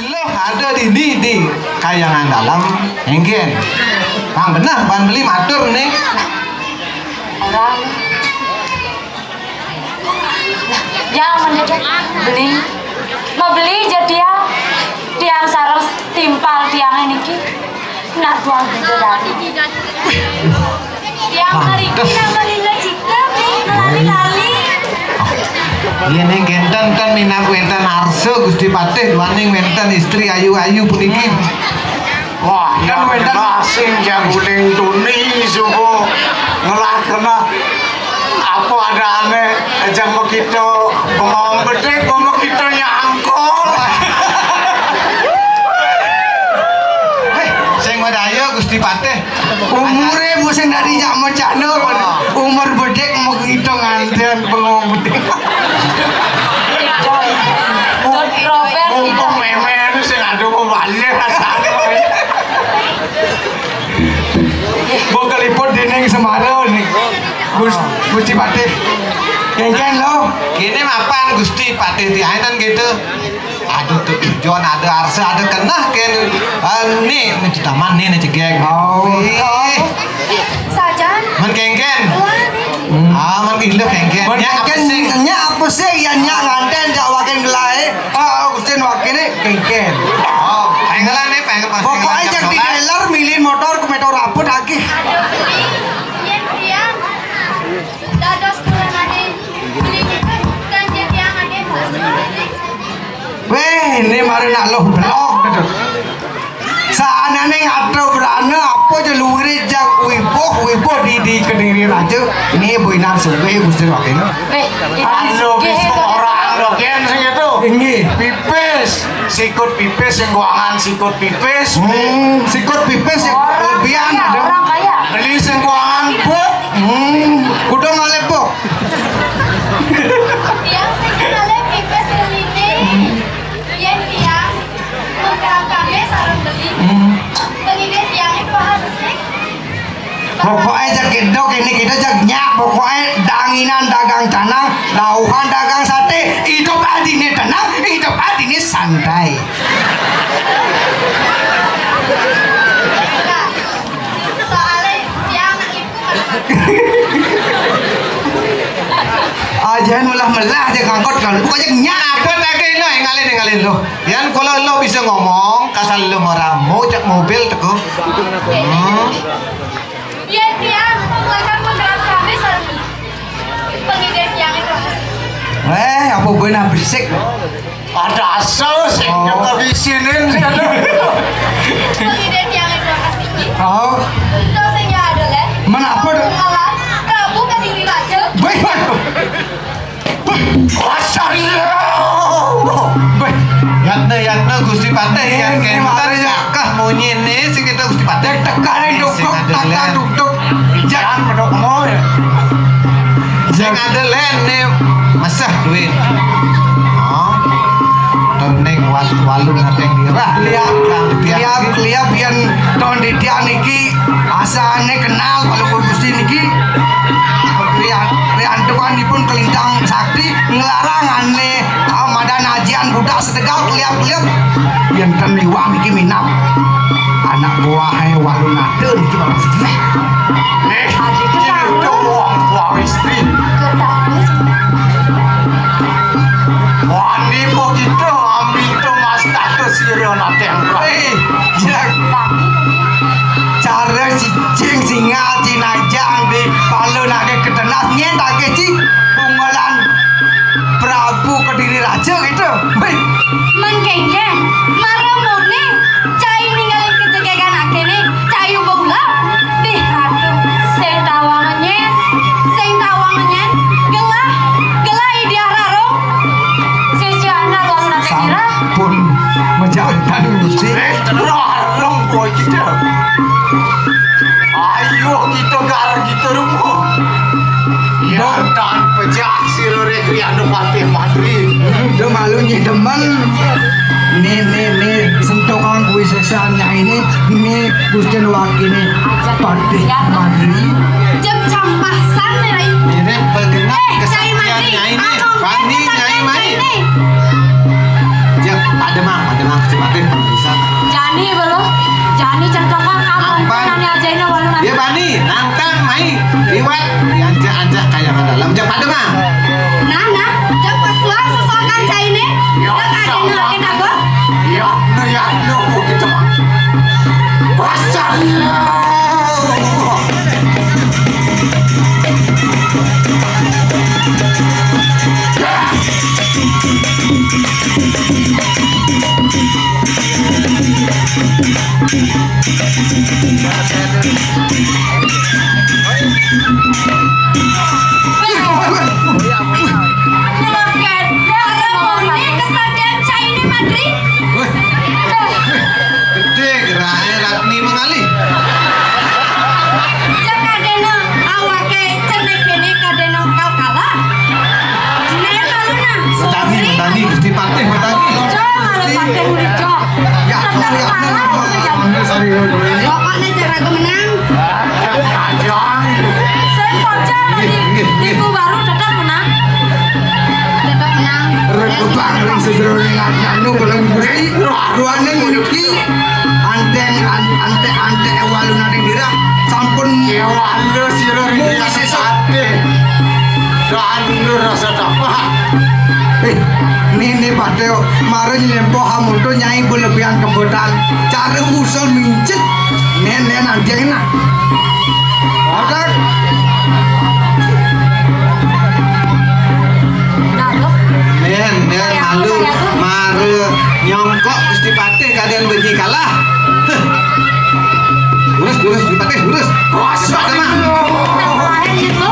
Lo ada di kayangan dalam enggen. Bang benar, ban beli matur nih. Orang. Yang mendekat beli. Mau beli jadi ya. Tiang saros timpal tiang ini ki. Nak buang bidadari. Tiang hari ini namanya cipta nih. Lali-lali. Iya nih genten kan minang wenten arso Gusti Patih duaning wenten istri ayu-ayu puniki. Wah, kan wenten asing yang guling tuni suku ngelah kena apa ada aneh aja mau kita ngomong gede ngomong kita nyangkol. Sing wadaya Gusti Patih Umure musim dari jamu cano umur bedek mau kita ngantian pengomong bedek. Robert Mumpung memen sing ada mau balik rasanya. Mau keliput dening Semarang nih. Gusti Patih. Kengken lo. kini mapan Gusti Patih diaitan gitu. Aduh tuh ijon ada arsa ada kena ken nih taman nih cegek. Oh. Sajan. Man kengken. Man gila kengken. Ya apa sih? Nya apa sih yang nya nganten jak wakin gelae. Gusti wakine kengken. Oh, pengelan nih pengen pas. Pokoknya jak di dealer milih motor ke motor raput lagi. Weh, ini mari nak loh blok gitu. Saanane ngato berana apa je lurit jak wiboh di Kediri Raja. Ini boinar suwe Gusti wakine. Anu bis orang lo ken sing itu. Ini pipis, sikut pipis yang guangan sikut pipis. Sikut pipis yang lebihan ada. Orang kaya. Beli sing guangan buk. Kudu ngalep buk. Tiang sekenalnya pipes kelini. Yen tiang mengkerangkamnya sarang beli. Begini tiang itu harusnya. Pokoknya jak gendok ini kita jak nyak. Pokoknya danginan dagang tanah, lauhan dagang sate. Hidup adine tenang, hidup adine santai. Enggak. Soalnya tiang itu Ajaran melah aja ngangkut kalau pokoknya nyak. Apa lagi lo ngalin lo. Yan kalau lo bisa ngomong kasal lo moramu cak mobil teko. Yen tiang mengkerangkamnya sarang beli. Begini tiang itu harusnya. Apa benar berisik? Ada asal sih nyetor di sini sih ada. Begini tiang itu harusnya. Oh, Dosanya adalah Mana apa dah? Pengalan Prabu Kediri Raja. baik. Baik. Yatna Gusti Patih yang Ini kentar makanya. jakah monyen nih sing kita Gusti Patih. Tekanin duduk, tata duduk. Jangan pedok mau ya. Sing ada len nih masah duit. Oh. Toneng walung hateng dirah. Liap yang tahun di tiang niki asane kenal kalau Gusti niki lian tuan dipun kelintang sakti ngelarang ane madan ajian budak setegal liap yang terliwang niki minap anak buah walung nate niki bapak sedih. Adik ketawa. Istri. Ketawa. Wani mo gitu ambil tu mas tak sira nate yang cara cicing singa cinajang di palu nake ketenas nyen tak ci bungalan Prabu Kediri Raja gitu. Mengkengken, maramune, cai ninggalin kejegegan akene, cai ubah Bih, aduh, sing tawangannya, gelah dia rarong. Sisi anak tuang nanti kira. Sampun menjalankan Gusti. Terlarang boy kita. Ayo kita gar kita rumah. Ya dan pejak sirore kriano patih madri. Udah malunya demen. Nih sentuhan kuis sesanya ini Gusti wakini patih madri. Jam campasan nih. Ini bagaimana Cai kesaktiannya Madri, ini? Abang, Pani nyai mai. ini. Ya, Pak Demang. Gusti Patih bisa. Jani belum. Jani centongkang kamu Apa? nani aja ini walu nanti. Ya Bani, nantang mai liwat diajak-ajak kayak ke dalam jam pada mah. Nah, jam kesuang sesokan cai ini. Ya, Dak adena sama. laki nabok. Ya gitu mah. Basah. Maremone kesadian cai ini madri. Woi, gede geraknya Ratni mengalih. Jam adena awake cenek kene kadena kau kalah. Nen maluna. Betani Gusti Patih betani. Jangan pakai hurijo. Ya, Pokoknya cara menang. Saya pocah di baru tetap menang. Tetap menang. Rebang ring sejroning anu belum beri duane ngiki ante waluna ning dira sampun walu sira ring sate anu rasa apa ini padeo mari lempo hamunto nyai berlebihan kebetulan cara usul mincet nen aja enak ada Nen malu mare nyongkok Gusti Patih kalian benci kalah. Heh. Urus Gusti Patih urus. Cepat mah. Lain itu.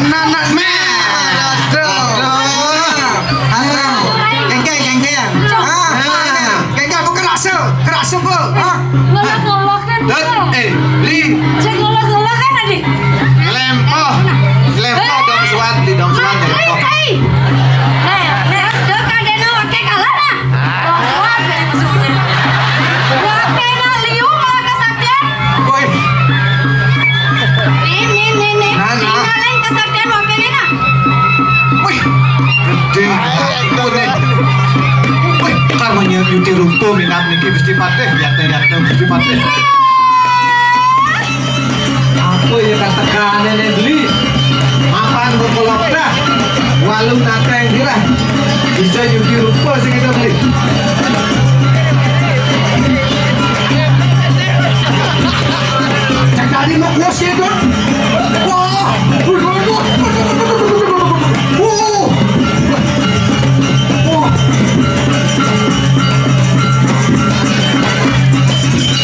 nanak Kengke aku kerasa bu. Golok-golok kan. Li Cek golok-golok kan adik. lempo dong suat di dong suat Cai, lempo. cai. Nek dek kadena wake kalah nah. Golok dari musuhnya. Wake na liu malah kesadian. Woi, Nih. Nah. Tinggalin kesadian wake ni nah. woi, Gede ampun nih. Wih, namanya nyuci runtuh minat niki Gusti Patih jatuh Gusti Patih. Apa ya katakan nenek beli? Mapan berkolok dah. Walau nata yang dirah. Bisa nyuci rupa sih kita beli. cek tadi mau kuas ya kan? Wah,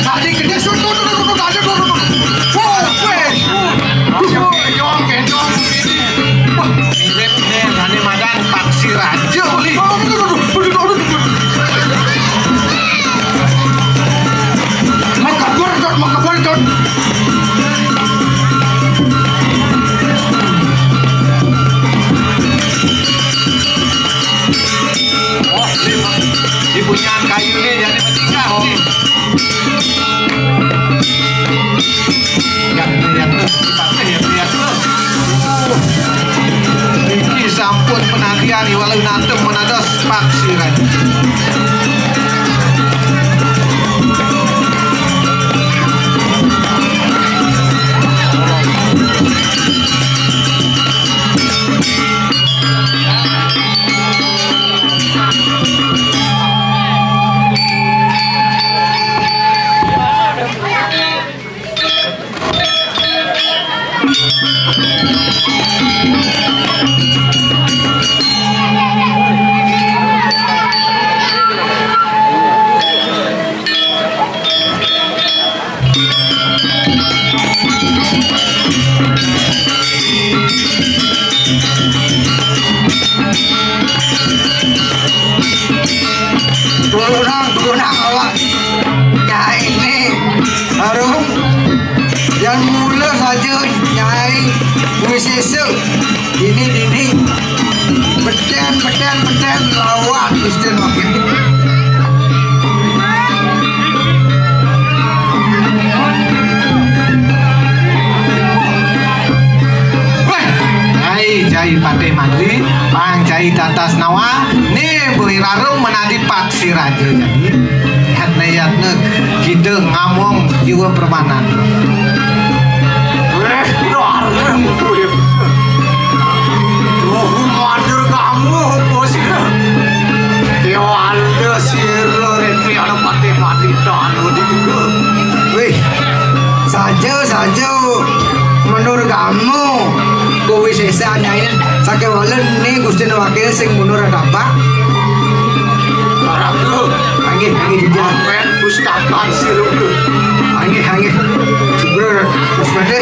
tadi gede sudah ada Mirip nih, Rani Madan Paksi Raja beli. makabur. Oh, di punya kayu nih jadi menikah nih. Lihat tuh, lihat tuh. Ini sampun penantian walau nantem menados Paksi Raja. Kurang awak nyai ini harum yang mula saja nyai wis esok ini beden lawan Gusti Wakil. Jai Patih Mandri, Bang Jai Tatas Nawa, nih boleh rarung menadi paksi raja jadi hat-nayatnya kita ngamong jiwa permanen. Rarung kuip, tuh madur kamu posir, tiada siro retri ada Patih Mandri danu juga. Wih, saja menurut kamu. Kowe sesa nyain sake walen nih Gusti Wakil sing mundur dapat. Karangku, angin dijak. Men pustakaan sirup. Angin. Jebur, Mas Bade.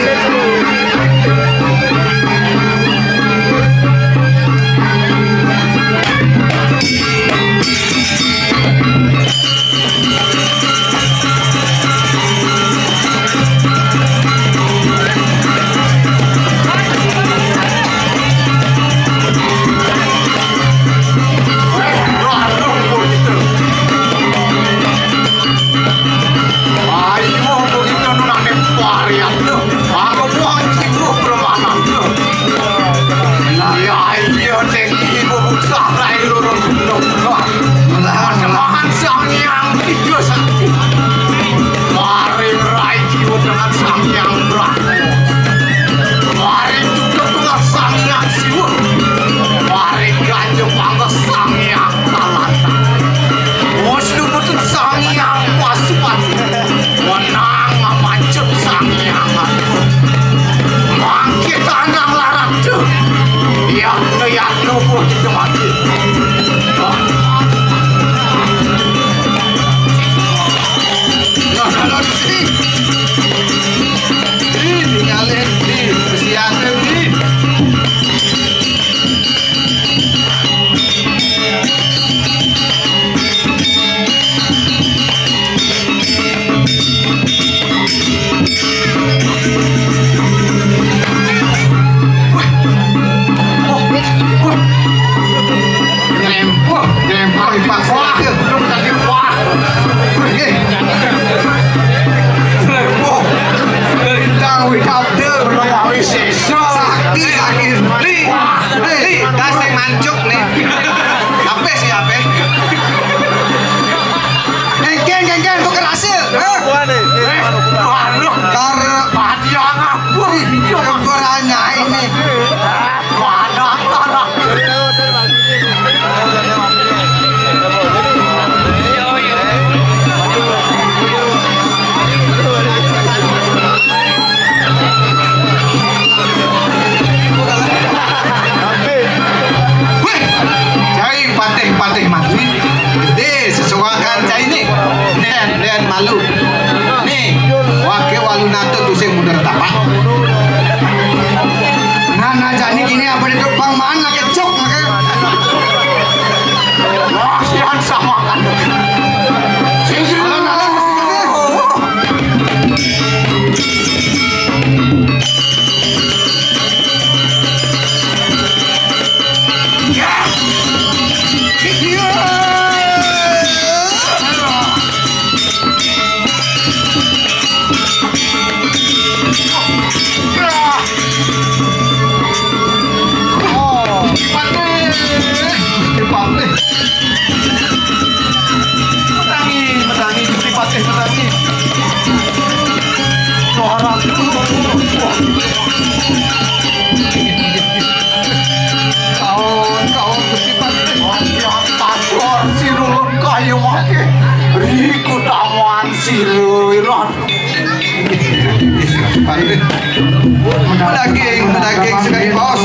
Daging sekali bos.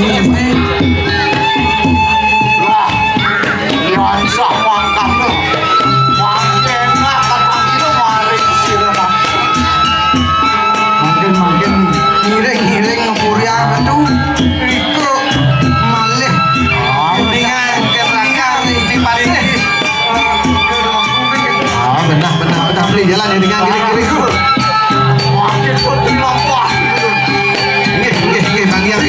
Makin ngiring ngepurian aduh. Iku malih. Mendingan kerangkar di Patih. Benar beli jalan ya dengan kiri-kiri. Makin putih lompah. Nggih, Bang Yang.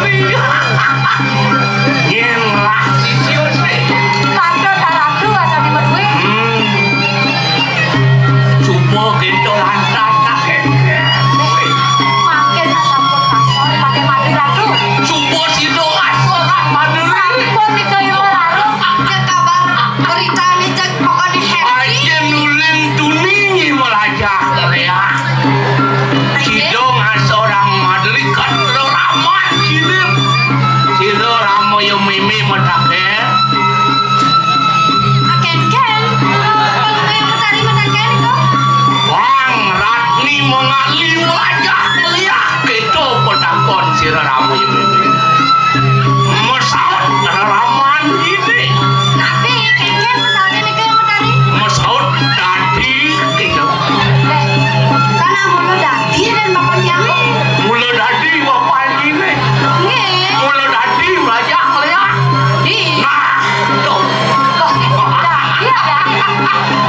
madeli. Yen lah sisio sih. Kado tak ratu asal di berdua. Cuma gitu lantas tak Makin asal pun kasor pakai madu ratu. Cuma si doa seorang madeli. Sampun dikeyo lalu. Ya kabar berita ini cek pokoknya happy. Aja nulen tuningi melajah ya. Sidong seorang madeli kan ramah sidem. Sidong ramo yang mimi medake. Aken-ken. Kalau kayak petani menaken itu. Bang Ratni mengali melajah melihat itu pedakon si ramo yang mimi. Mesaut raman ini. Tapi ken-ken misalnya ini kayak petani. Mesaut tadi gitu. Karena mulu dati dan bapaknya. Mula tadi bapak ini. Nggih. Mula tadi melajah melihat. Di. Nah, tuh. Iya dah.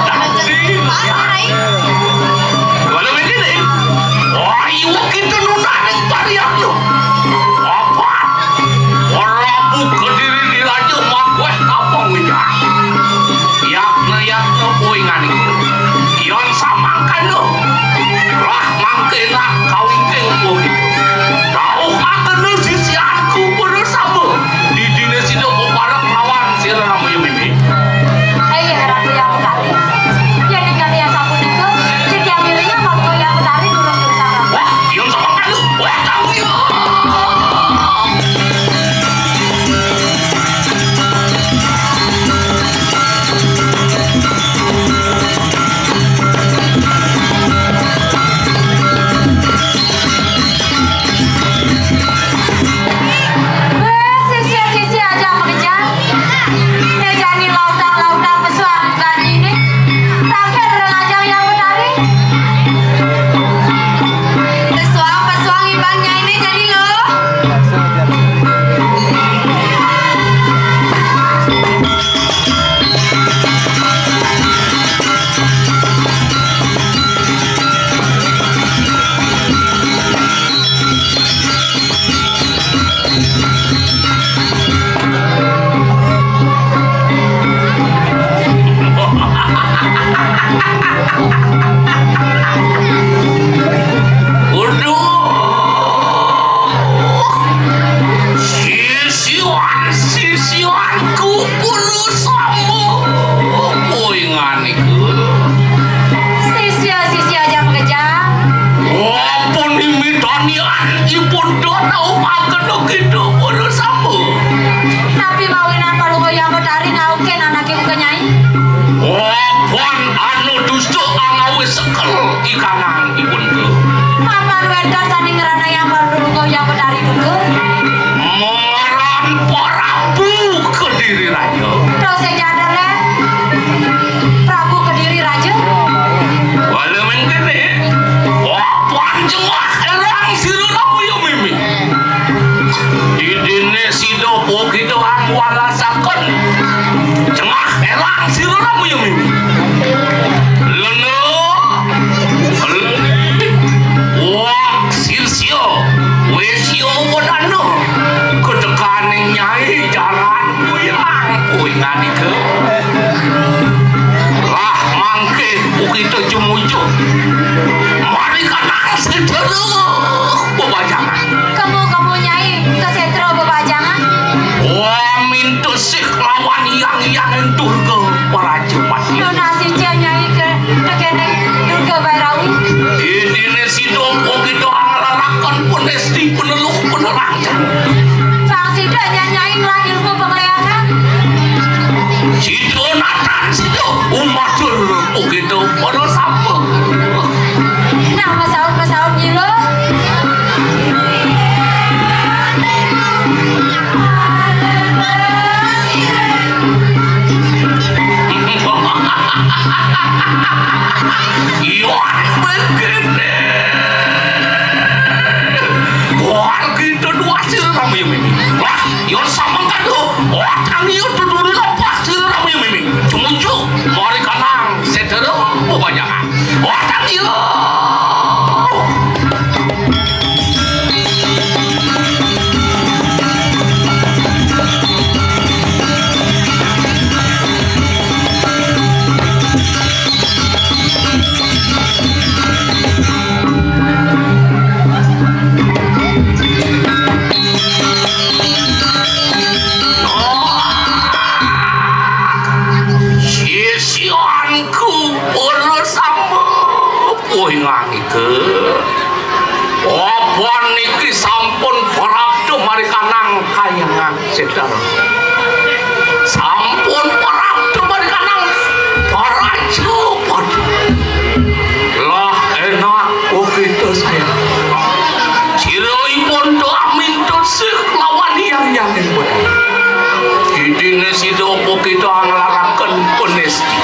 Tadi Pas Rai. Walau begini, wah ibu kita nuna yang pariak lu. Apa? Warabu kediri di raja makweh kapong wija. Yakna poingan itu. Kion samakan lu. Lah mangkena kawin kengpo gitu. Tahu akan lu sisianku bersama. Di dinas itu peparek lawan sirah namanya mimi. Iya ratu yang tadi. Ya dengan dia sampun itu. Jadi akhirnya mau yang tadi turun bersama. Wah, kion samakan lu. Wah, tahu ya. Sisi aja mengejar. Ngejani lautan pesuang tadi ini. Terakhir rengajang yang menari. Pesuang ibangnya ini jadi lo. Sisiwanku puluh sambu. Poingan iku. Sisi aja mengejar. Wapun imitanian ipun donau makan gitu puluh sambu. Tapi mawinan kalau yang menari ngauken anak ibu kenyai. Wapun anu dustu angawe sekel ikanan ipun ke. Mapan wedar sani ngerana yang baru yang menari dulu. Moran Prabu Kediri Raja. Terus yang nyadar le. Prabu Kediri Raja. Walau mengkene, wapun jengah erang siru lamu yang mimi. Di dine sido pogi doang walasakan. Jengah erang siru lamu yang mimi. Leno, wak sirsio, wesio bodano. Kedekaning nyai jalan buyang, buyang ke. Lah mangke begitu jumujuk. Mari kanang sederh bebajangan. Kamu nyai kesetro bebajangan. Wah mintu sih lawan yang entur ke para jumat. Donasi cia nyai ke dekene Durga Bairawi. Ini si dompo gitu ngelalakan penesti peneluk penerangkan. Bang Sida nyai lah ilmu pengelayakan. Si Donatan si do umat begitu pada sampo. Nah masaud nyilo. Iwan begini. Wah gitu dua sih kamu yang ini. Wah, yon sama kan tuh. Wah, kami itu dulu lepas sih kamu yang ini. Cumujuk, mari kanang sederh kebanyakan. Wah, kami Amargi sampun prapta mari kanang kayangan sedar. Sampun prapta mari kanang paraja padha. Lah enak kok kita saya. Ciroipun do amin tosik lawan yang bener. Didine sido apa kita nglaraken penesti.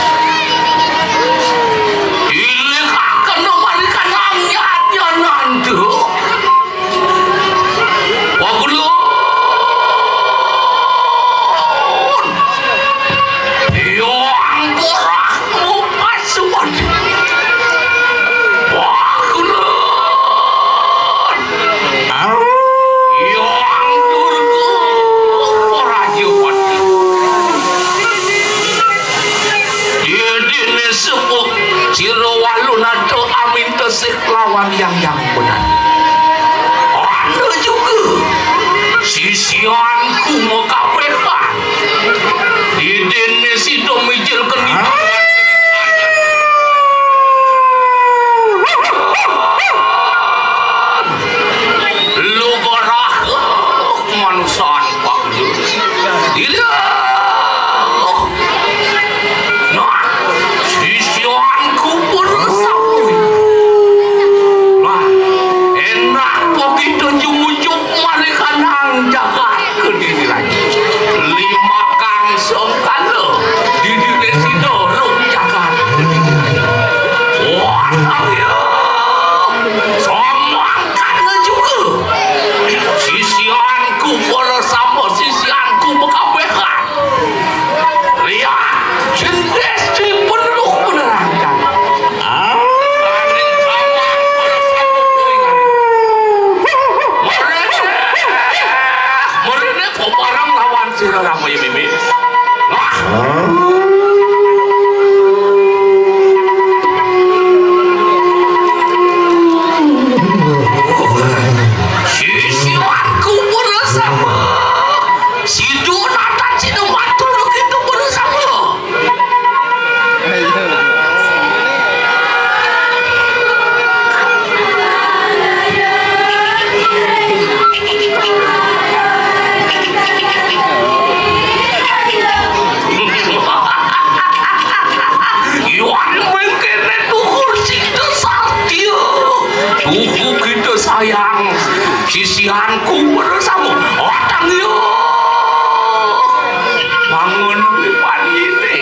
Dilekaken mari kanang nyanyanan do. Wagulun. Yo angkorahmu pasuan. Lawan yang benar. Anda juga sisianku mau kapehan. Di dene sido mijil kenita. Lu gorah manusan pak lu. Tidak. Nah, sisianku pun sampai. Tunjuk-unjuk mari kanang jaga ke diri lagi. 5 kang sengkala di diri sido lu jaga. Wah, ya. Somangkan juga. Sisianku pula sama sisianku bekabehan. Lihat, jendes di penuh penerangan. Barang lawan sira ramai bibi. Wah. Sisiwanku bersama. Sidu nata sidu matur gitu bersama. Tubuh kita sayang, sisihanku bersama otang yo. Bangun di pagi ini.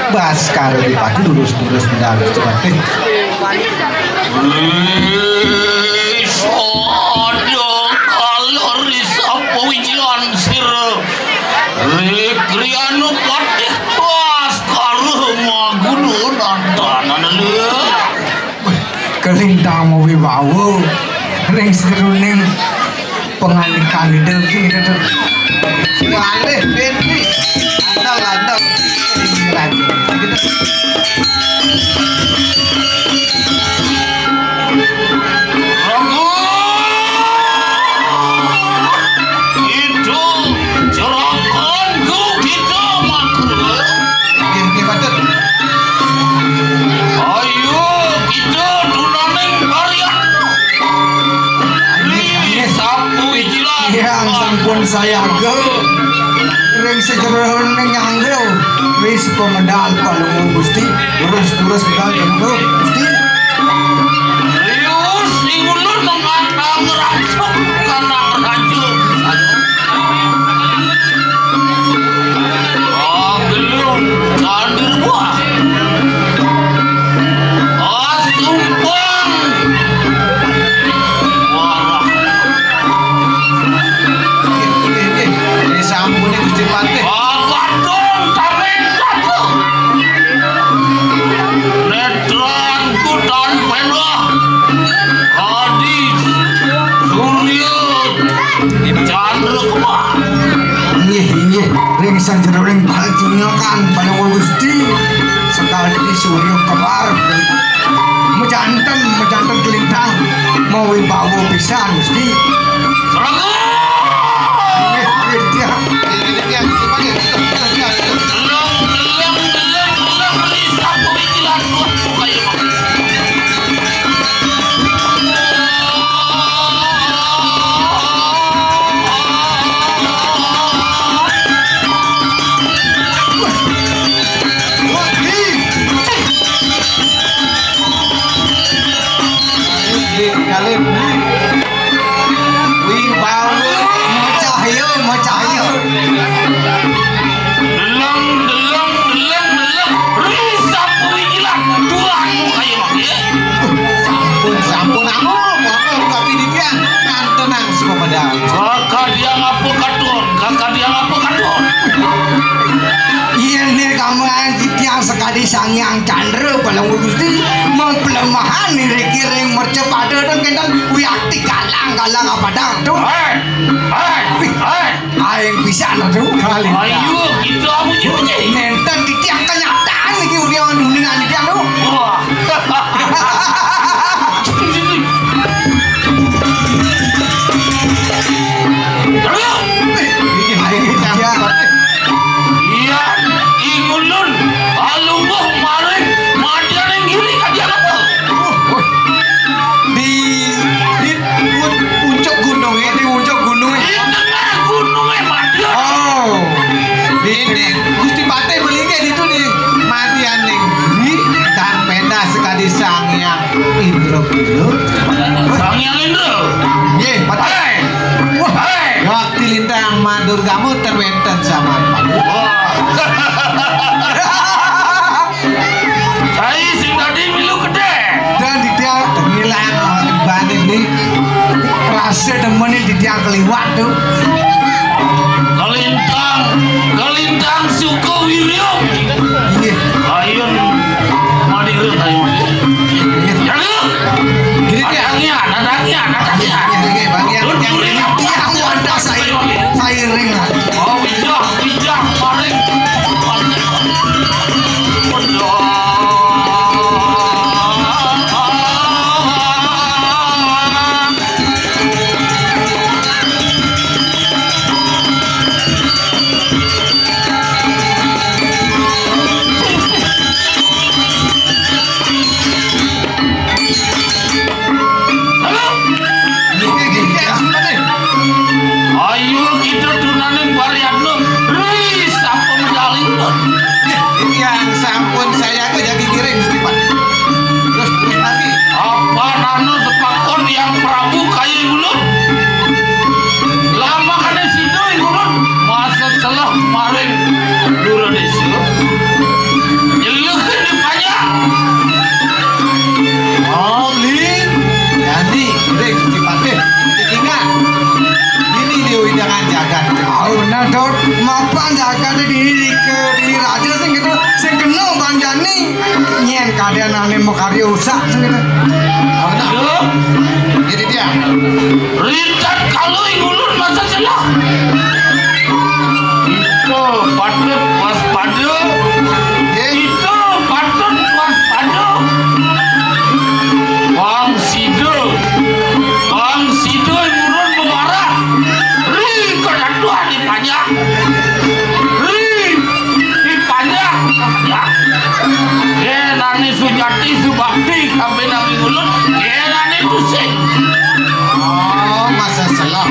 Bas karo dipati lurus-lurus medal cepat. Sodo kalau risapo wijilan sir Rekriano patih pas karo magudu dantanan leu kelintang mau wibawa ring seruning penganikan hidup kita Alih Benri andal ini lagi itu jerakanku kita makrul Gini patut ayo kita tunaning varian sapu ijilan yang sampun saya ke ring seruning yang ke wis pemedal palung gusti terus medal palung gusti Rius ingulun mengatang rancok karena rajo belum hadir buah sumpang warah Ini sampun Gusti Patih Agadong tamen satu netran kudan penah hadis surya chandra kemah Iya, ring seruning palcingakan palung gusti sekali di suryo kebar mejanten kelintang mau wibawa pisan gusti seragam dia Ini dia Gusti Patih Geleng risap pemikiran buat kayu Galip Wibawa macahyo Deleng risap pemikiran Tuhan kayu Sampun aku tapi dia ngantenang semua medal kakak dia ngapa kadon iya nih kamu yang sekali sangyang candra palung gusti mempelemahan nih ring mercepada dan kendan wiakti galang apa dah tuh aing bisa tuh kali ayo kita muji nenten di tiang kenyataan nih uningan di tiang tuh wah iya ingulun alungguh maring madian yang gili kajian apa di puncak gunungnya di tengah gunungnya madian oh Ini Gusti Patih melingkar itu nih matian ning gini dan penda sekali sangyang Indra Bilo sang yang Indra iya patah waktu lintang madur kamu terwenten sama Patih saya sing tadi milu gede dan di tiang ngilang banin nih rasa demenin di tiang keliwat tuh kalintang suku wiryo iya ayun madiru ayo jadi gini dia nadangnya ini bagian yang ini tiang wadah saya ring oh wijah paling ayo kita tunaning varianno ris apa medali ini yang sampun saya ke jadi giring Gusti Patih terus lagi apa nano sepakon yang Prabu kayu gulung lama kan situ gulung masa celah maring dura desu Dot mapan jaga diri raja sing gitu sing kena banjani nyen kadeanane mau karya usak sing gitu. Jadi dia. Rincat kalau ingulun masa celah. Itu patut waspada. Itu patut waspada. Bang Sido ingulun memarah. Ri kedatuan dipanjang. Nani sujati subakti kabeh nang ingulun. Nani pusing. Oh, masa salah.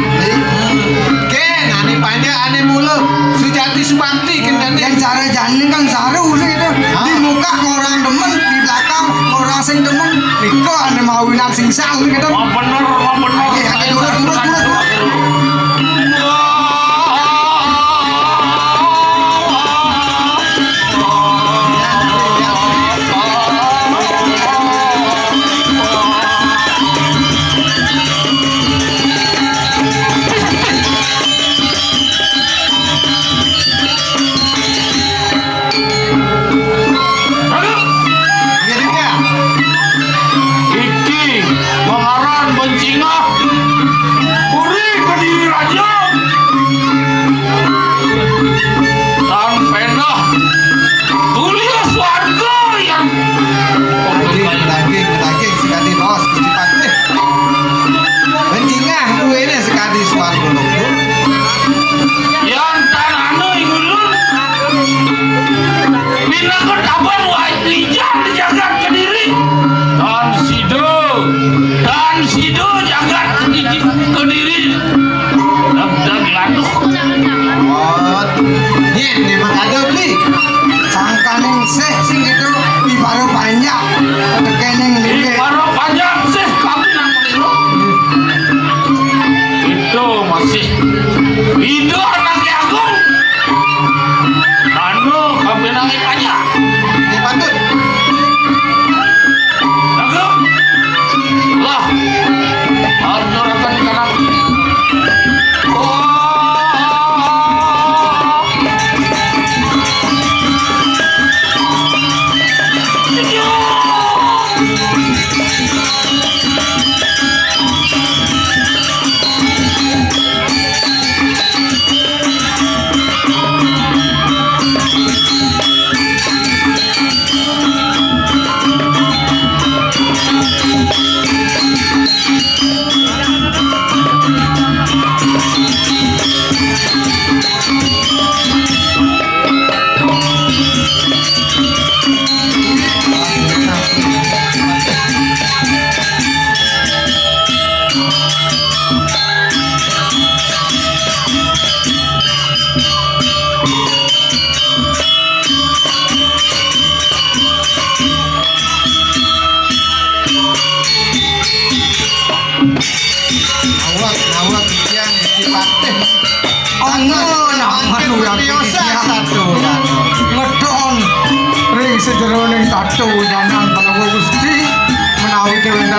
Nani panjang ane mulut sujati subakti kendani. Yang cara janin kan saru sing gitu. Di muka orang demen, di belakang orang sing demen. Niko ane mawinan sing sal gitu. Mau bener. Turun.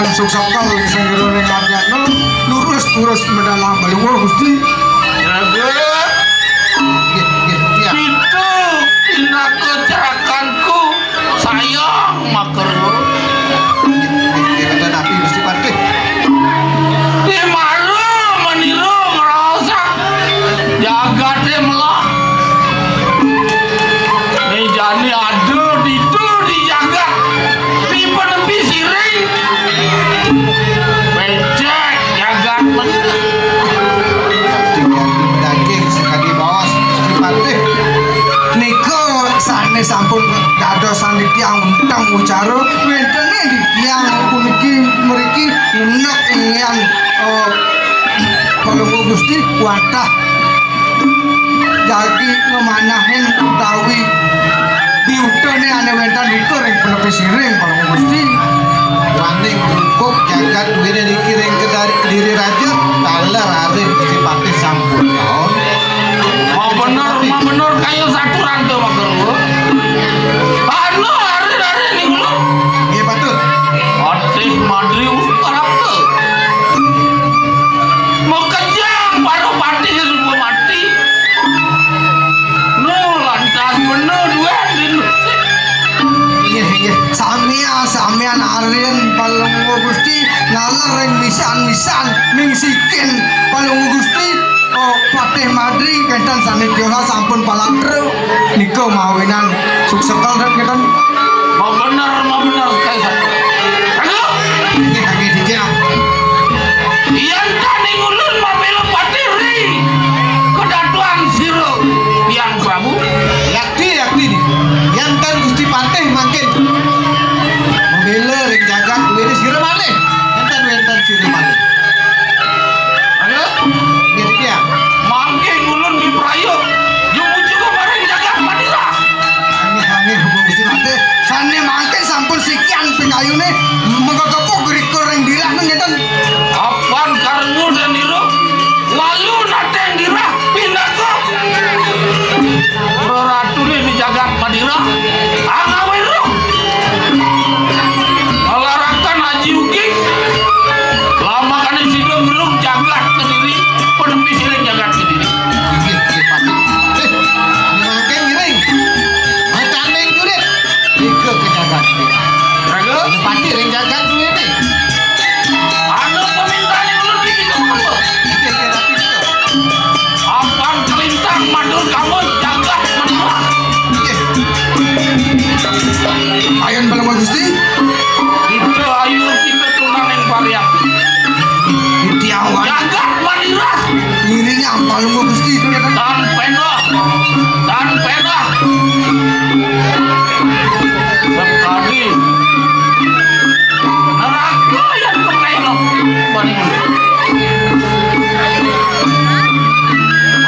Suksakal sing jroning Adyana lurus mendalam baluwa Gusti. Itu ina kecerakanku sayang makermu. Tapi Gusti Patih. Di mana meniru ngerosak jagate melah. Nih jani ada itu dijaga di penepi siring. Becek jagat Daging sekali bawas Gusti Patih. Niko sane sampun dados sanitiang untang ucara wentene di tiang puniki mriki enak ingin kalau Gusti wadah jadi ngemanahin utawi biutane ane wentan itu ring penepi siring kalau Gusti Waning rungkuk jagat duwene niki ring Kediri Raja taler are Gusti Patih sampun taun. mau bener kayu saturan tuh makermu. Anu hari nih lu. Nggih Patut. Patih madri ustarap tuh. Mau kejang baru patih sebelum mati. kalian Palunggu Gusti ngalar ring misan-misan ming sikin Palunggu Gusti Patih Madri kentan sanedya sampun palangkru nika mawinan suksekal dan kentan mau bener kayak halo ini kaki dikira yang tadi ngulun mabelo patiri kedatuan siro yang Prabu yakti yang kan Gusti Patih makin membela ring jagat ini sira malih enten sira malih halo gitu ya mangke ngulun di prayo yung juga bareng jagat Madura angin hubung Gusti Patih sane mangke sampun sikian pengayune mengkokepuk riko ring dirah ngeten apaan karmu dan diro walu nateng dirah pindah ke ratu di jagat Madura angawin lo ngelarakan Haji Uki lama kan di sini belum jagat sendiri penepi siring jagat sendiri Nggih Patih ini makin miring macane jurit ika ke jagat Raga ini Patih ring jagat ini ada permintaan yang belum dikirim apa apaan kelintang madur kamu jagat Madura ayun Palunggu Gusti itu ayu kita tunang yang pariak ditiawan jagat Madura ngirinya Palunggu Gusti ngeten dan pedah sekali neraka yang kemelok banding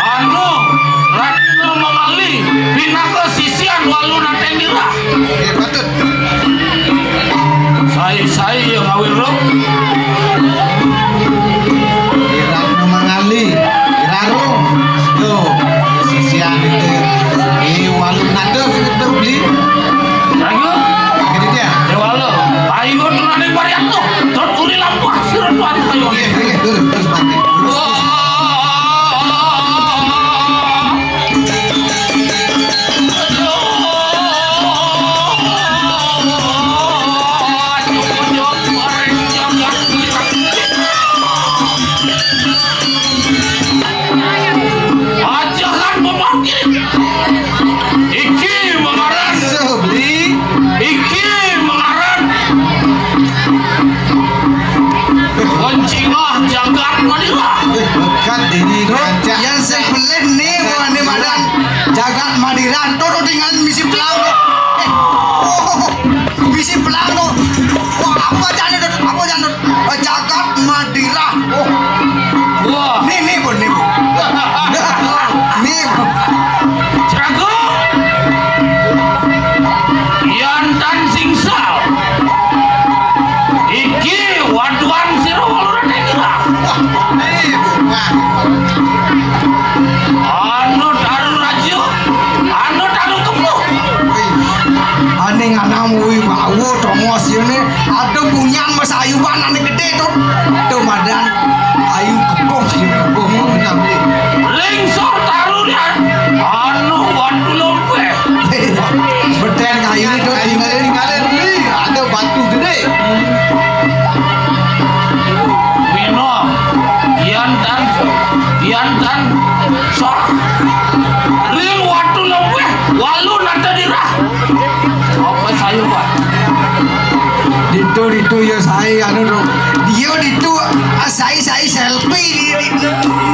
anu Ratna Mangali pinaka sisian walu nateng dira nggih patut saya yang ngawin lo Ratna Mangali Irarung tuh sisian itu walu nado sing itu beli Raga gitu ya Dewalo ayo tunang yang pariak tuh terus uri lampu asir tuan kayu nggih terus Patih Ajaran pemakir iki mengaran sebeli iki mengaran Kencingah jagat Madura bekat ini kancak yang sebelih nih buane madan jagat Madura toto tinggal misi pelang misi pelang tuh wah apa jane jagat Madura wah nih bu nih bu Jago Yantan Singsal iki waduan siro waluran negira anu taruh rajo anu taruh kemu ane nganamu wawo tomos ini ada punyan mas ayuban ane gede tuh madan ayu kepoh sih kepoh ngambil Lingsor taruh dia anu wadu lompe beten kayu ini tuh tinggalin beli ada batu gede Mino Yantan sok Lil wadu lompe walu nata dirah apa sayu pak Dito ya saya anu tuh dia dito saya selfie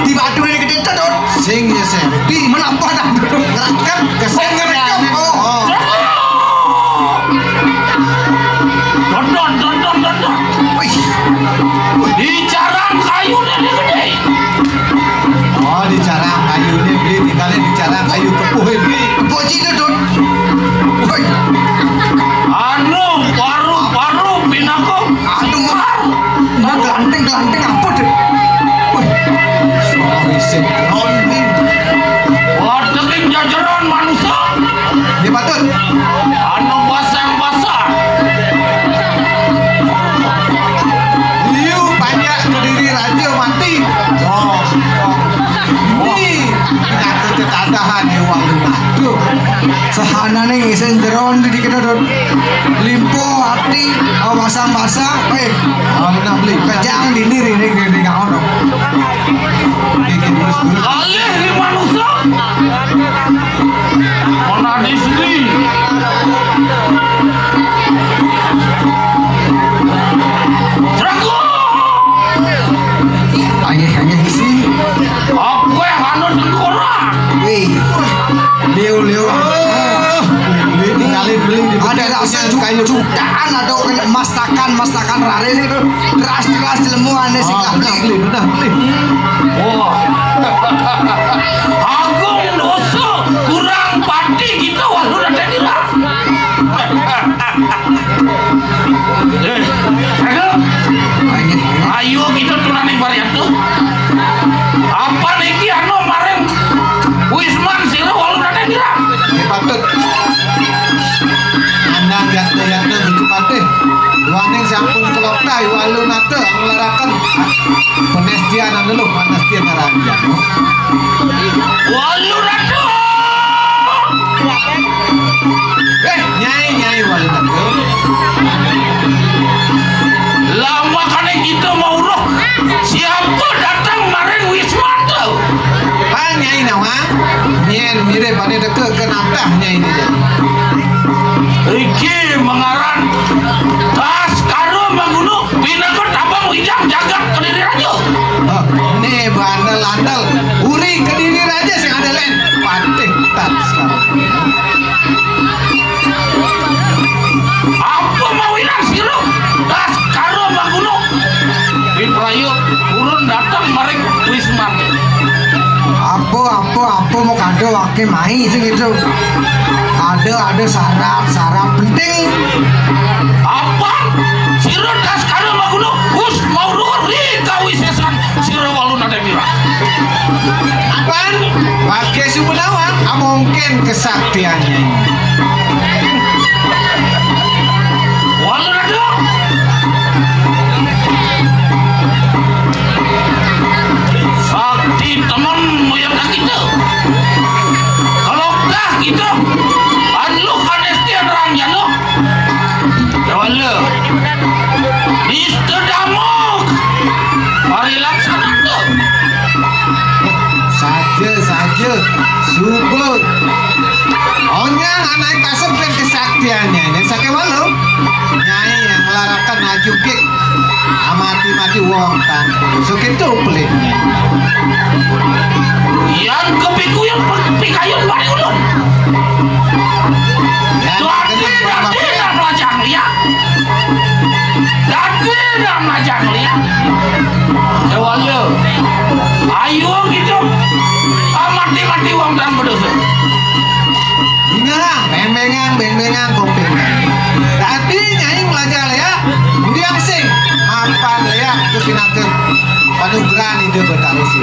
di batu ini gede tuh sing ya selfie menapa dah ngerekam keseng ngerekam oh Dondon wih di jarang kayu ini gede oh di carang kayu ini beli tinggalin di carang kayu kepuh beli poci itu tuh wih anu baru pinako aduh mau gelanting apa deh wih oh iseng rolling warteking jajaran manusia ya patut anu basah liu banyak kediri raja mati oh ini kita tetadahan ya walu aduh Sahanane ngisen jeron di kedodot. Limpo hati basah-basah. Nah beli Kejang dini ring kaon. bikin terus Alih di manusia. Mana di sini? Drago. Hanya isi. Aku yang anu tengkorak. Wih. Leo. beli tinggalin beli di Ada rasa jutaan ada mastakan rare itu keras lemu aneh sih nggak beli. beli Wah. Agung dosa kurang pati kita walau ada dira. Ayo kita tunani varian tuh. Apa niki anu mareng Wisman sira walau ada dira. patut anda yatna gitu patih waning sampun kelopta walu nate ngelarakan penestian anu lu penestian naranjan Walau ada. nyai walu nate Lama kali kita mau roh. Siapa datang mareng Wisman tuh? nyai nawa nyen mirip pada deket kenapa nyai ini jadi Iki mengaran tas karo mangunu binakon abang wijang jagat kediri raja. nih bandel uri kediri raja sing ada lain patih tat sekarang Apa mau ilang sirup tas karo mangunu Biprayu urun datang mareng Wisman. Apa mau kado wake mai sih gitu. Ada syarat penting. Apa? Sirup tas karo mangunu us mau ruri kawisesan sirup walun ada mira. apaan pakai subunawan mungkin kesaktiannya ini Walun ada. Sakti teman moyang kita. Kalau dah kita anu kanestian rangjano. Jawala. Istedamok. Mari laksana tu. saja subur onyang anak kasep kan kesaktiannya ini sakit walau nyai yang melarakan maju kik mati wong tan so gitu pelitnya Yang kepikuyun pikayun bari ulun. Dadi dah melajang liat. Dadi dah melajang liat. Jawala. Ayo gitu. Mati wong dan berdosa. ingat bengengan kopengan tadi nyai belajar ya diam sing apa ya itu pinatun panugrahan itu bertaruh sih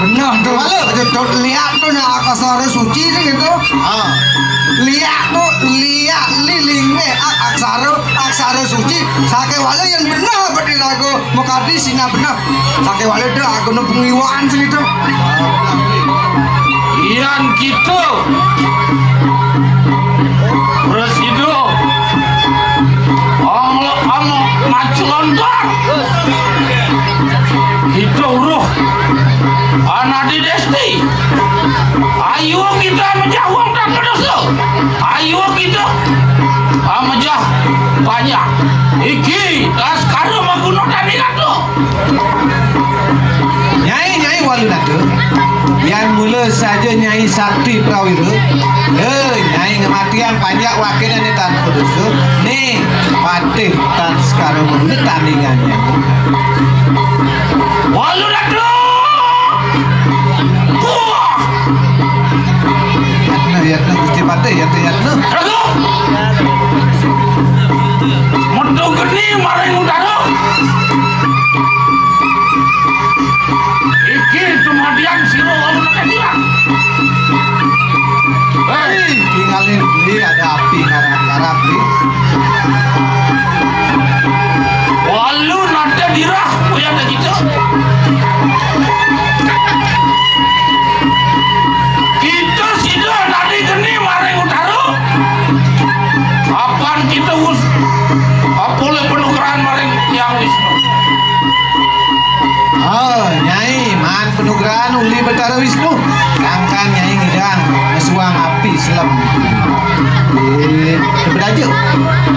Bener tuh. Tuh lihat tuh nah aksara suci sih gitu. Lihat tuh lilingnya aksara suci sake wale yang benar berarti aku mau kadi singa benar sake wale tuh aku nu pengiwaan sih gitu. Yang gitu. Presido. Amo maju lontar. Itu uruh. Anak di desti. Ayo kita menjawab dan berdosa. Ayo kita menjah banyak. Iki laskar maguno tadi kado. nyai walunatu yang mula saja nyai sakti prawira nyai kematian panjang wakilnya nih tan kudusu nih patih tan sekarang ini tandingannya Walunatu. Wah. yatna gusti patih yatna Ragu. Metu geni mareng udara. Iki tumadian siro walun kadilan. tinggalin beli ada api karang beli Walun ada dirah punya ada gitu. Kita sudah tadi geni mareng udara. mati selam. Daripada aja.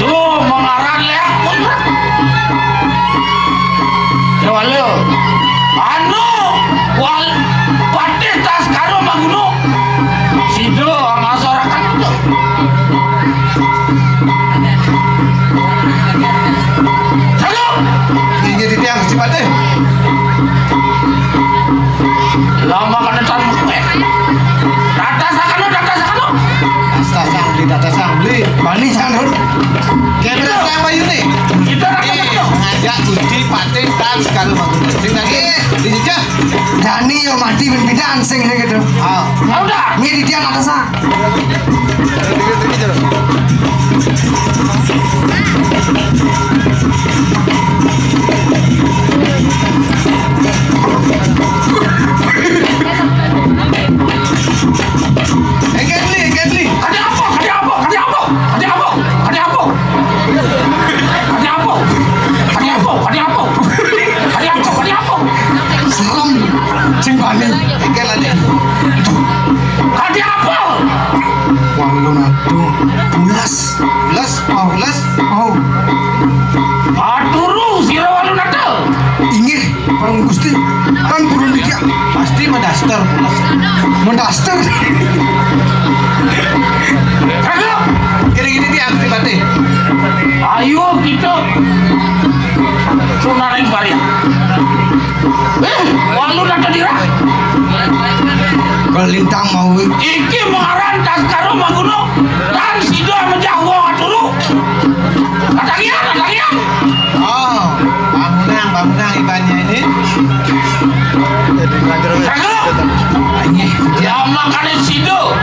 Tuh mengaran leak kontrak. Walu. Anu wal patih tas karo maguno. Sido masyarakat itu. Halo. Ini di tiang si patih. Lama kan tan mukme. Data sakano. Data sangli. Bani jangan. Kamera sang bayu nih. Kita Ngajak uji patih tas karo maguno. Sing lagi dijejak. Dani yo mati ben-bedan sing gitu. Ah, udah. Ini di dia ada sa. Gatli. Ada apa? Salam sing bani. Engkel aja. Ada apa? Walun atuh. Ulas. Ulas. Oh, Aturu sira walun atuh. inggih Parang Gusti. Kan burun dia. Pasti mendaster ulas. Mendaster. Kagak. Gini tiang si patih. Ayo kita sunaring barian. Walun atuh dira. Kelintang mau. Iki mengaran tas karo maguno dan sido menjah wong aturu. Katagian. Oh, bangunang ibannya ini. Kagak. Inggih. Ya makane sido.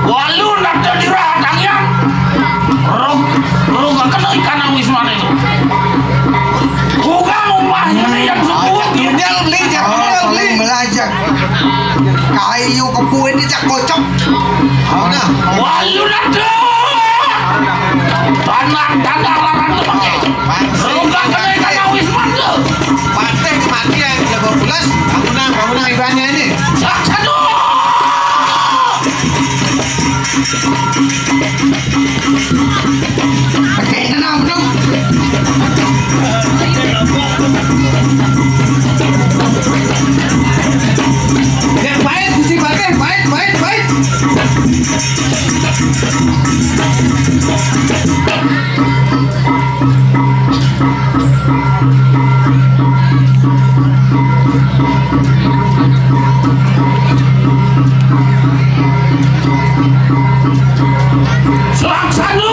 Walun atuh dira katagian. Rog kena ikan wisman itu. Bukan rumahnya yang sepuh. Dunia beli, Oh, jangan beli. paling belajar. Kayu kepue ini cak kocok. Oh, nah. Walun atuh. Tanah larang tuh pakai. Rog kena ikan wisman tuh. Patih kematian jago ulas. Bangunang ibannya ini. Satu. Pakai tenang dong. Ya baik, si patih, baik. Selaksana.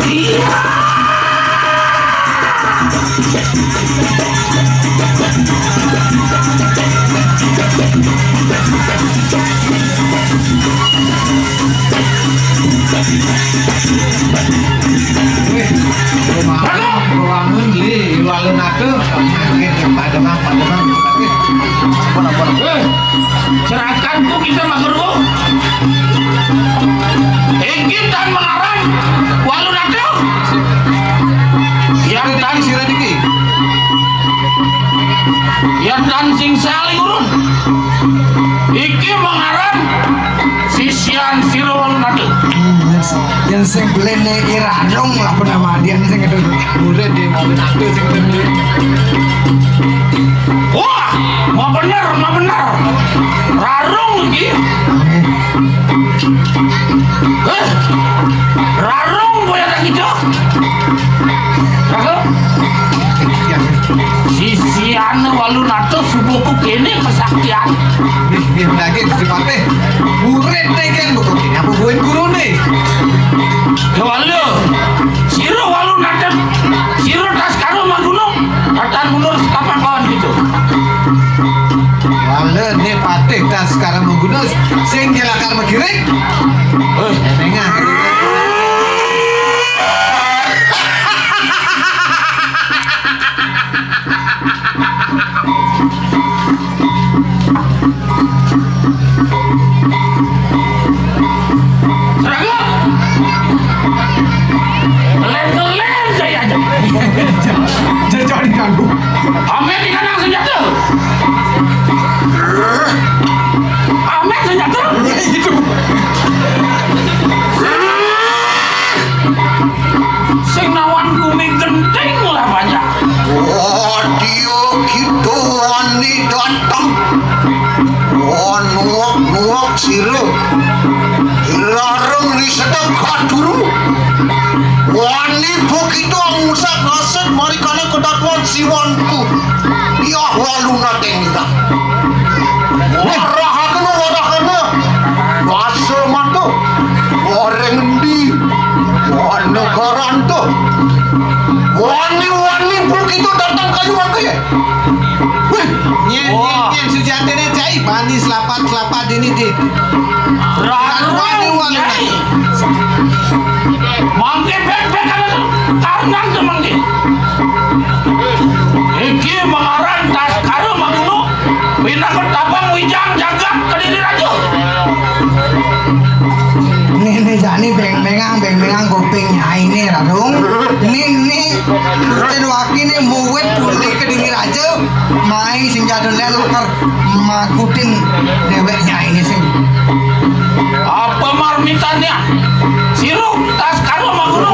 Iya. Ruangan beli, walun atuh. Mungkin pademang. Apa? Serahkan ku kita magerku. Iki dan mengarang walun atuh. Yang dan Siradiki. yang dan sing saling urun. Iki mengarang sisian sira walun atuh. Yang sing belene irarong lah penama dia sing gitu. Murid di walun atuh sing beli. Wah, mau bener. Rarung iki. Rarung boya tak gitu. Kagak. Sisian walun atuh subuhku kene kesaktian. Nih lagi si patih. Murid nih kan bukan ini apa buin guru nih. Ya walu. Siro walun atuh. Siro tas karo magunung. Katan mundur kapan kawan gitu. Walun nih patih tas sekarang menggunus. Sing jelakar magirik. Nengah. Lem saya aja. Jangan diganggu. Amet di kanan senjata. Amet sira larang ni sedang kaduru wani begitu angusat nasib mari kana kedatuan siwanku ya waluna tengira warahana masa mata orang di warna garanto wani begitu datang kayu aku ya Nyen sujate ne cai bani selapat ini di. Wani mangke bek karena mangke iki mengaran tas karo magunu bina ketabang wijang jagat kediri raja Ini jani beng-bengang kuping nyai ini radung. Ini waki ini muwet pulih kediri raja. Mai sing jadul lelukar makutin dewek nyai ini sing. apa marmitannya sirup tas karo magunu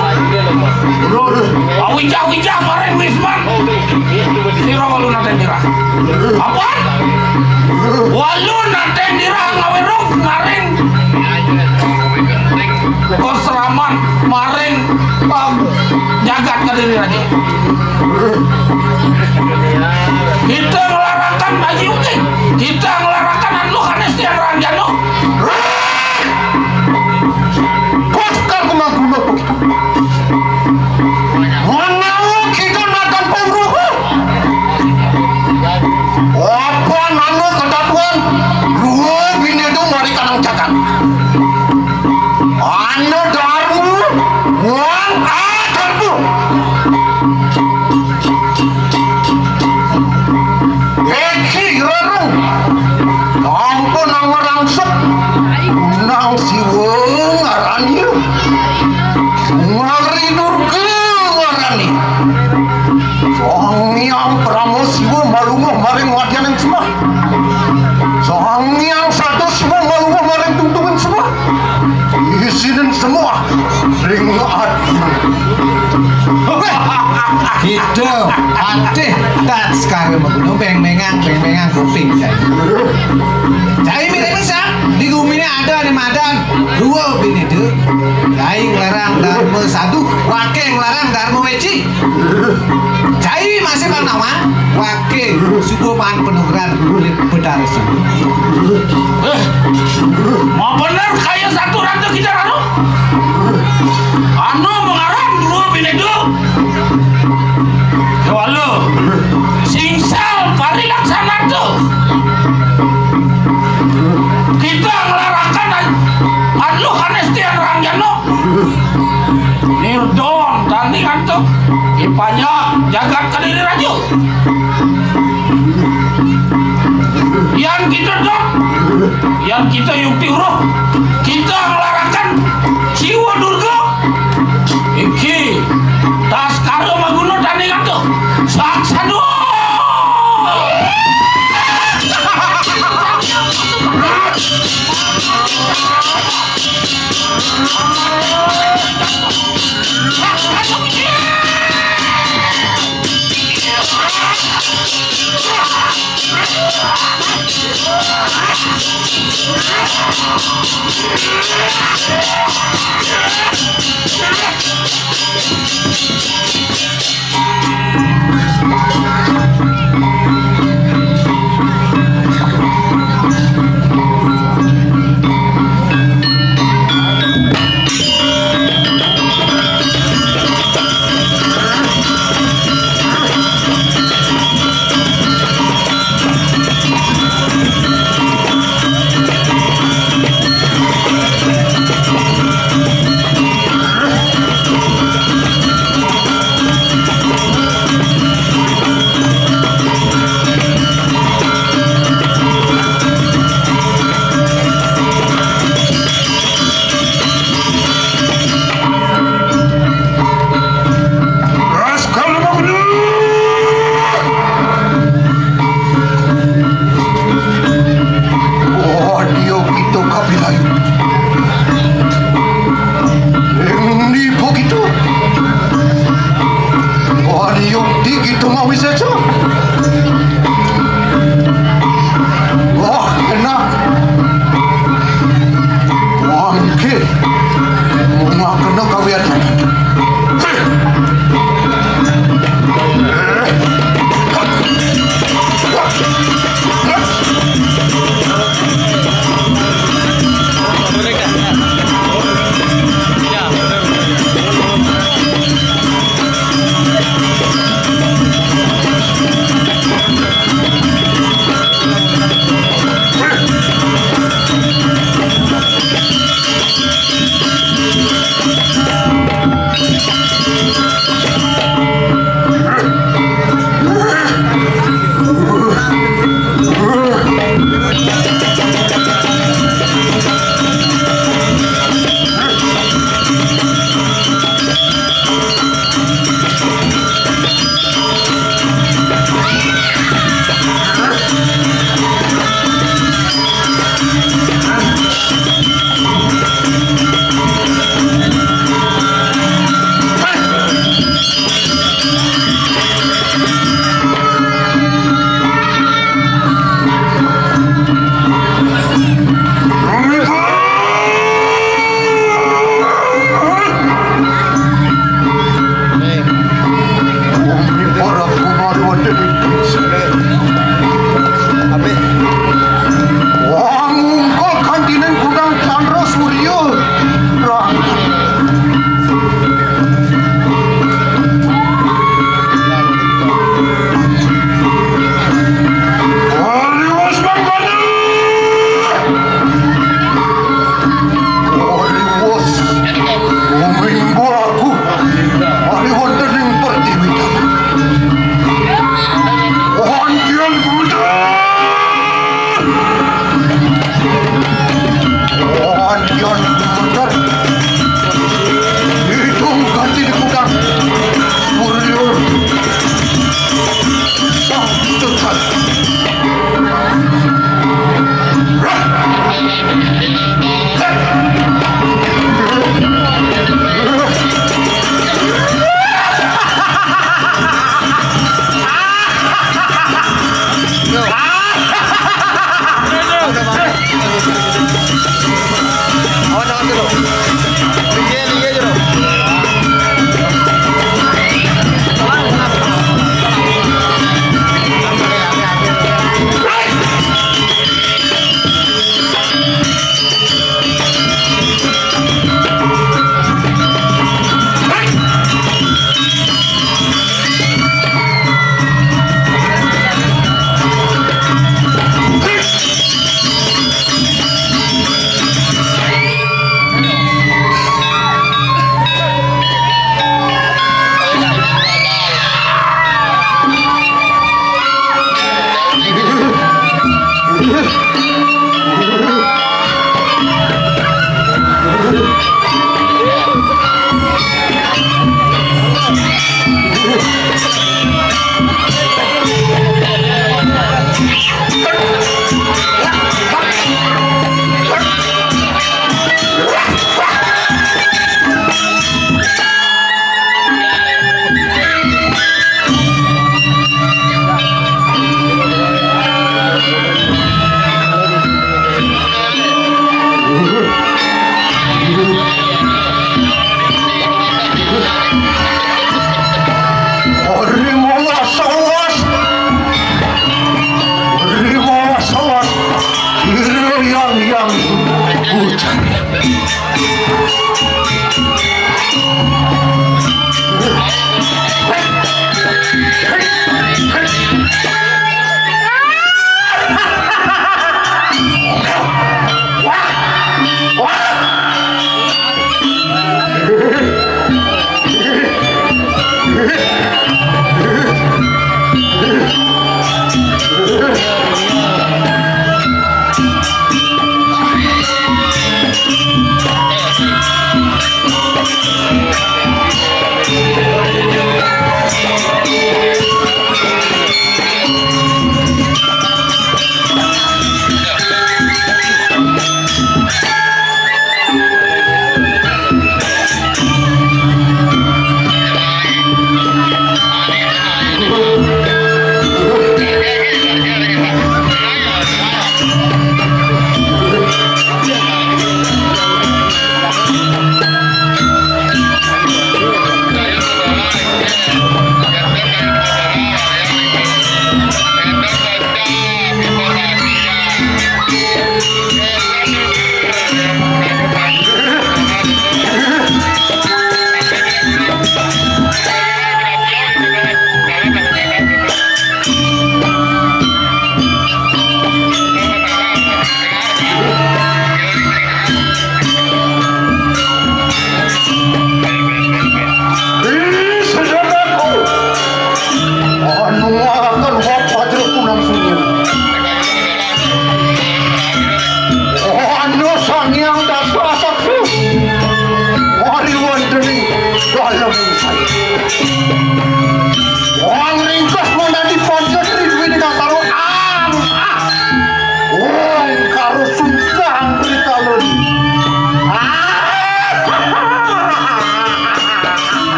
wijang mareng wisman siro walu naten dira apa walu naten dira ngawiruk mareng kosraman mareng jagat kediri raja kita ngelarakan Haji Uking kita ngelarakan Anlu Kanestian Ranjano Koskan kemaguna begitu menawa kita natan pemruhu apa nano kedatuan dua bini itu mari kanang jagat anu darmu wan adarmu eki rarung ampun nang rangsek nang siweng arani ngari durga arani Songyang Pramo Siwa malunguh maring wadian yang semua Songyang satu Siwa malunguh maring tungtungan semua isinin semua ring adi Gitu, ateh tak sekarang magunu beng-bengang kuping cai. Cai mirip bisa di gumine ada di madan dua bini tu. Cai ngelarang dharma satu, wake ngelarang dharma weci. Cai masih panawan, wake suku pan penugaran kulit bedar sini. mau bener kayak satu rantu kita anu mengarang dua bini dulu walu singsal pari laksana tuh kita ngelarakan Anlu Kanestian Ranjano Nirdon tandingan tuh ipanya jagat kediri raja yang kita yukti huruf kita ngelarakan Siwa Durga iki tas karo magunu tandingan tuh saksadu yang hujan.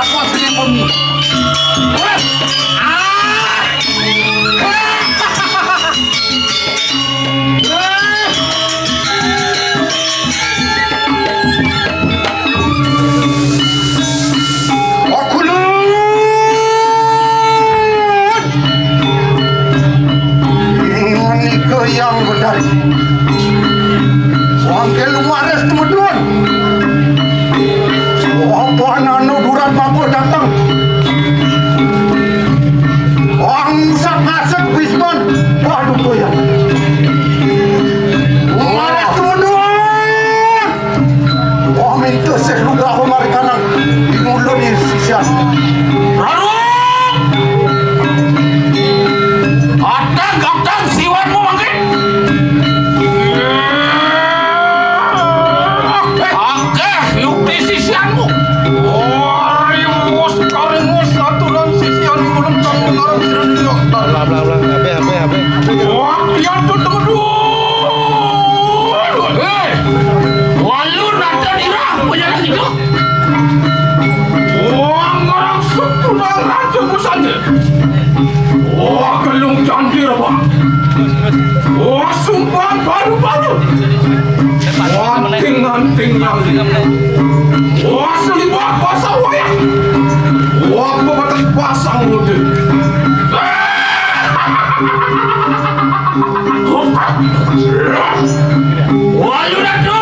kuat sini bumi. yang benar wangke lumares teman-teman apa nano duran mampu datang orang musak ngasek Wisman waduh goyang lumares teman-teman wah minta seludah kemari kanan di mulut di sisian lalu ada gaptan siwanmu mangke oke yuk di sisianmu ringus karingus aturan sisian belum tahu orang siran diok Blang HP. wah yang tutup walu nada dirah punya lagi tuh wah orang setunang raja saja wah gelung candir apa wah sumpah baru-baru wah ting-ting wah selibat basah wayang wah pemetak pasang muda wah lu datu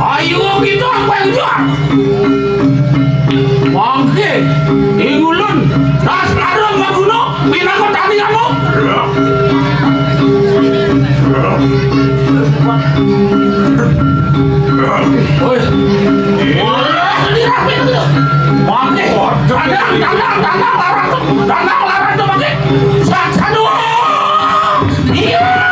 ayo gitu apa yang jual mangke ingulun tas larang maguno pinako tani kamu oi dirapi itu mangke dandang larang tuh mangke satu iya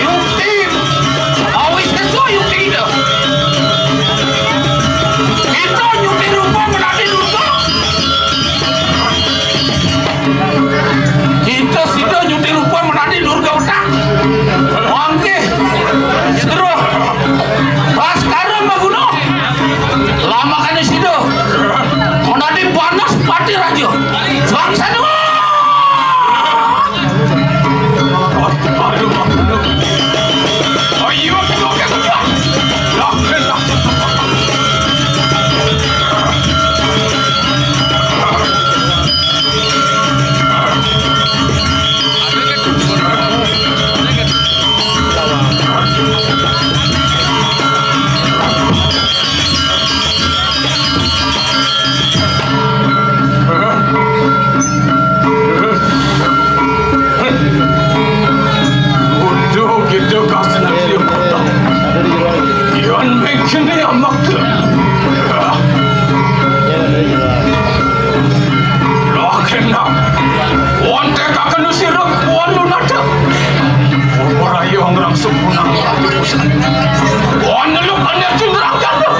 Yukti ini amak loh kena wante kakak nusirap wanu nada orang yang orang sempurna wanu lu kan yang cenderang jatuh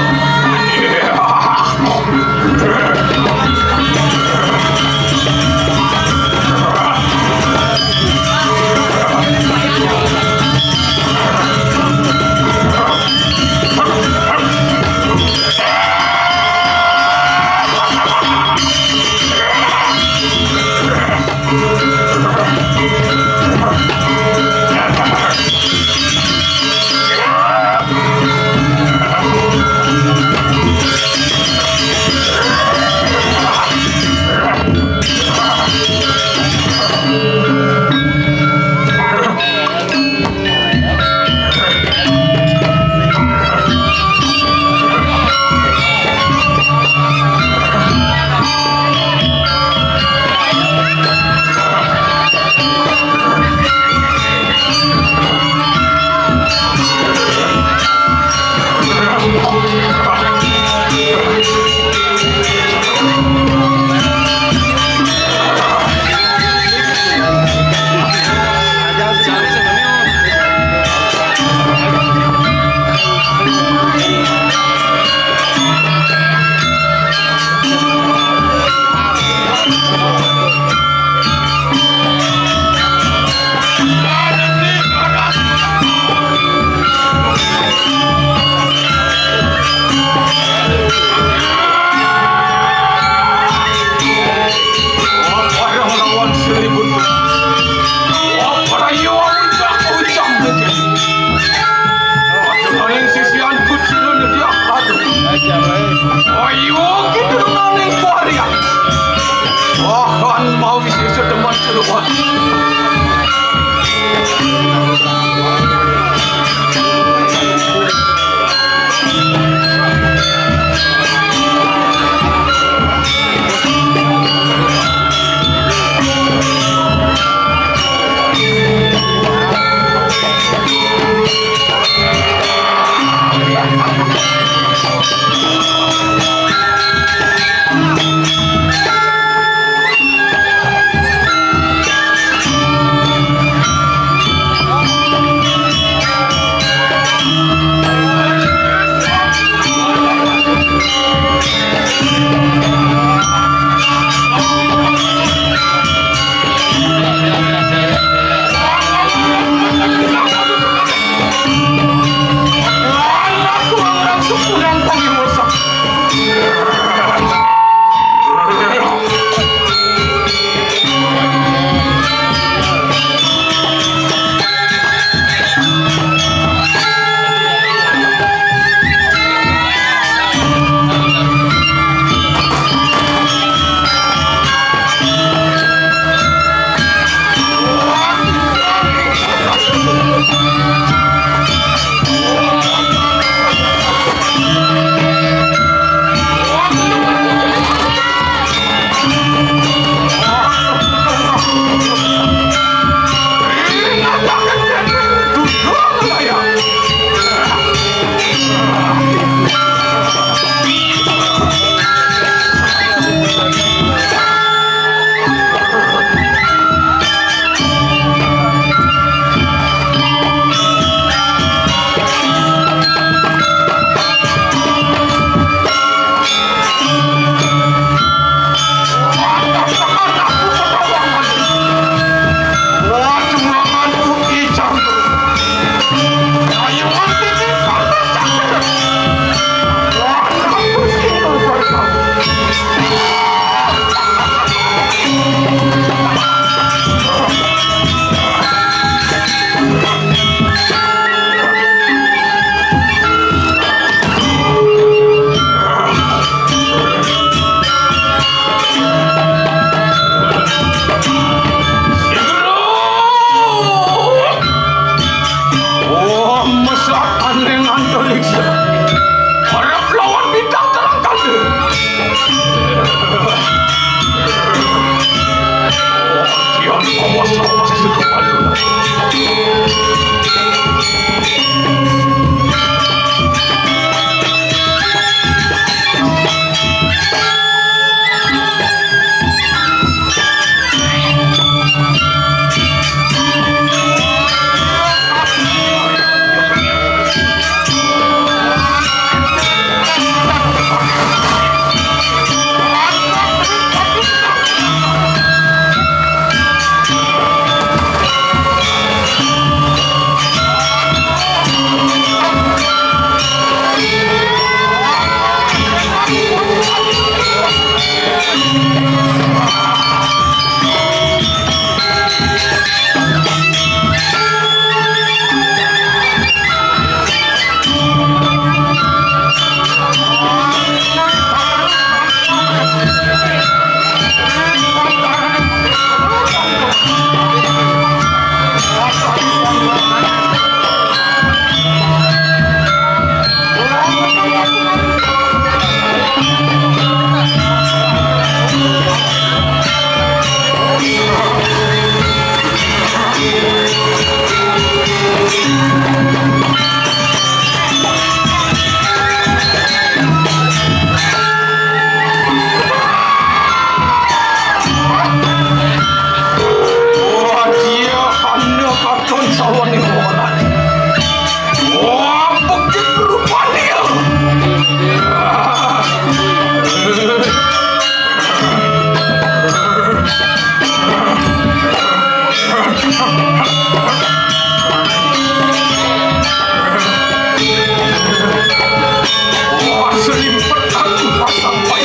katon sawan ning monan. Wah, begitu rupanya. Wah, selimpet aku sampai.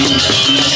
Thank